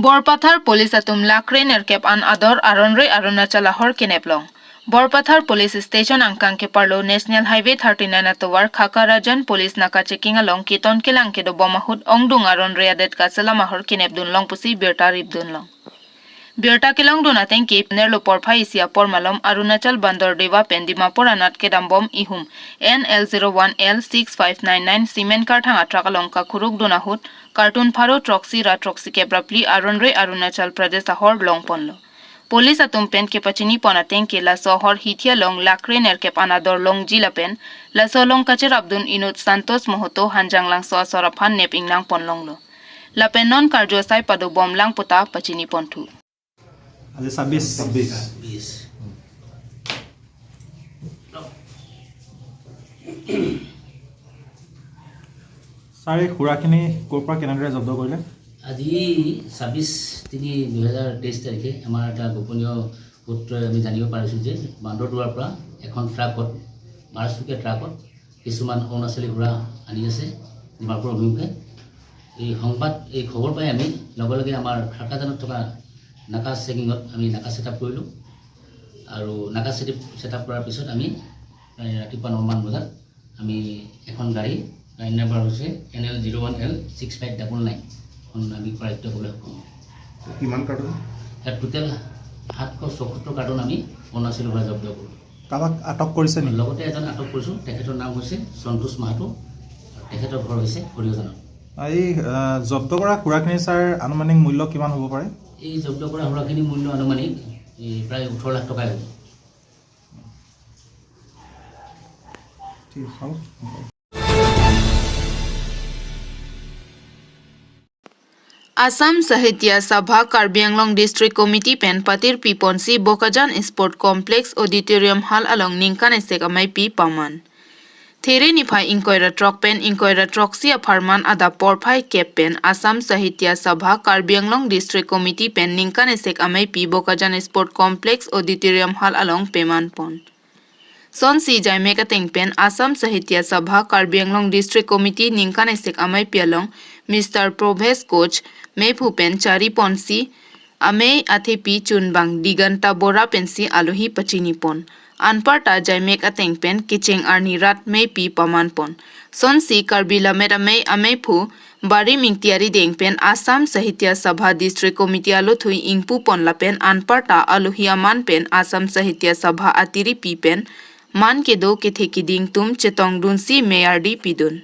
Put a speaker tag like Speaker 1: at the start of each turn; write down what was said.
Speaker 1: Borpathar Police Atum Lakre Nerkep an Ador Aronre Arunachalahor Kineplong. Borpathar Police Station Angkang Keparlo National Highway 39 atowar Khakarajan Police Naka checking along Kiton Kilangke do Bomahut Ongdung Aronre Adet Kasalamahor Kinepdun Long Pusi Birta Ribdun Long. Birta Kilong Dunateng Kip Nerlo Porpa Isia Pormalom Arunachal Bandar Deva Pendimapur Anat Kedambom Ihum NL01L6599 Cement Karthang Atrakalongka Kuruk Dunahut Cartoon Pharo Troxy Ra Troxy Kebrapli Aronre Arunachal Pradesh Ahor Long Ponlo. Police Atumpen Kepachini Ponateng Kela Sohor Hithia Long Lakre Nerkep Anador Long Jilapen La Solong Kacher Abdun Inut Santos Mohoto Hanjang Lang Soa Soraphan Neping Lang Ponlonglo. La Penon Karjosai Pado Bom Lang Pota Pachini Pontu.
Speaker 2: Ada 26. Sari খুৰাখিনি কোৰ পৰা কেনেদৰে জব্দ কৰিলে?
Speaker 3: আজি 26/3/2023 তাৰিখে আমাৰ এটা গোপনীয় সূত্ৰই আমি জানিব পাৰিছো যে বান্দৰদুৱাৰ পৰা এখন ট্ৰাকত মাৰচুকীয়া ট্ৰাকত কিছুমান অৰুণাচলী ঘোঁৰা আনি আছে ডিমাপুৰ অভিমুখে। এই খবৰ পাই আমি লগে লগে আমাৰ খাকাজানত থকা নাকা চেকিঙত আমি নাকা সেটআপ কৰিলোঁ আৰু নাকা সেটআপ কৰাৰ পিছত আমি ৰাতিপুৱা 9 মান বজাত আমি এখন গাড়ী লাইন নাম্বাৰ হৈছে NL01L6599 এখন আমি প্ৰাপ্ত কৰিবলৈ সক্ষম।
Speaker 2: কিমান কাৰ্টুন?
Speaker 3: ইয়াত টোটেল 774 কাৰ্টুন আমি অৰুণাচলী ঘোঁৰা জব্দ কৰোঁ।
Speaker 2: কাবাক আটক কৰিছে নেকি?
Speaker 3: লগতে এজন আটক কৰিছোঁ, তেখেতৰ নাম হৈছে সন্তোষ মাহাতো, তেখেতৰ ঘৰ হৈছে হৰিয়াজানত।
Speaker 2: এই জব্দ কৰা খুৰাখিনি ছাৰ আনুমানিক মূল্য কিমান হ'ব পাৰে?
Speaker 3: এই জব্দ কৰা খুৰাখিনিৰ মূল্য আনুমানিক প্ৰায় 18 লাখ টকাই হ'ব।
Speaker 2: ঠিক হ'ব।
Speaker 1: Assam Sahitya Sabha Karbi Anglong District Committee Pen Patir Piponsi Bokajan Sport Complex Auditorium Hall along Ningkan Estek Amai Pi Paman. There Nifai Inkoira Trok Pen Inkoira Troxy Aparman Ada Porpai Kep Pen Assam Sahitya Sabha Karbi Anglong District Committee Pen Ningkan Estek Amai Pi Bokajan Sport Complex Auditorium Hall along Peman Pon. Son si jai mekating pen Assam Sahitya Sabha Karbi Anglong District Committee Ningkan Estek Amai Pi along Mr. Proves Coach May Pupen Chari Ponsi Amei Athepi Chunbang Diganta Bora Pensi Alohi Pachinipon Anparta Jaimek Ateng Pen Kicheng Arni Rat May Pi Paman Pon Son si Karbila Meramei Amei Pu Bari Mingtiari Deng Pen Assam Sahitya Sabha District Committee Alothui Ingpu Pon La Pen Anparta Alohi Aman Pen Assam Sahitya Sabha Atiri Pi Pen Man Kedo Ketheki Ding Tum Chetong Dunsi Mayardi Pidun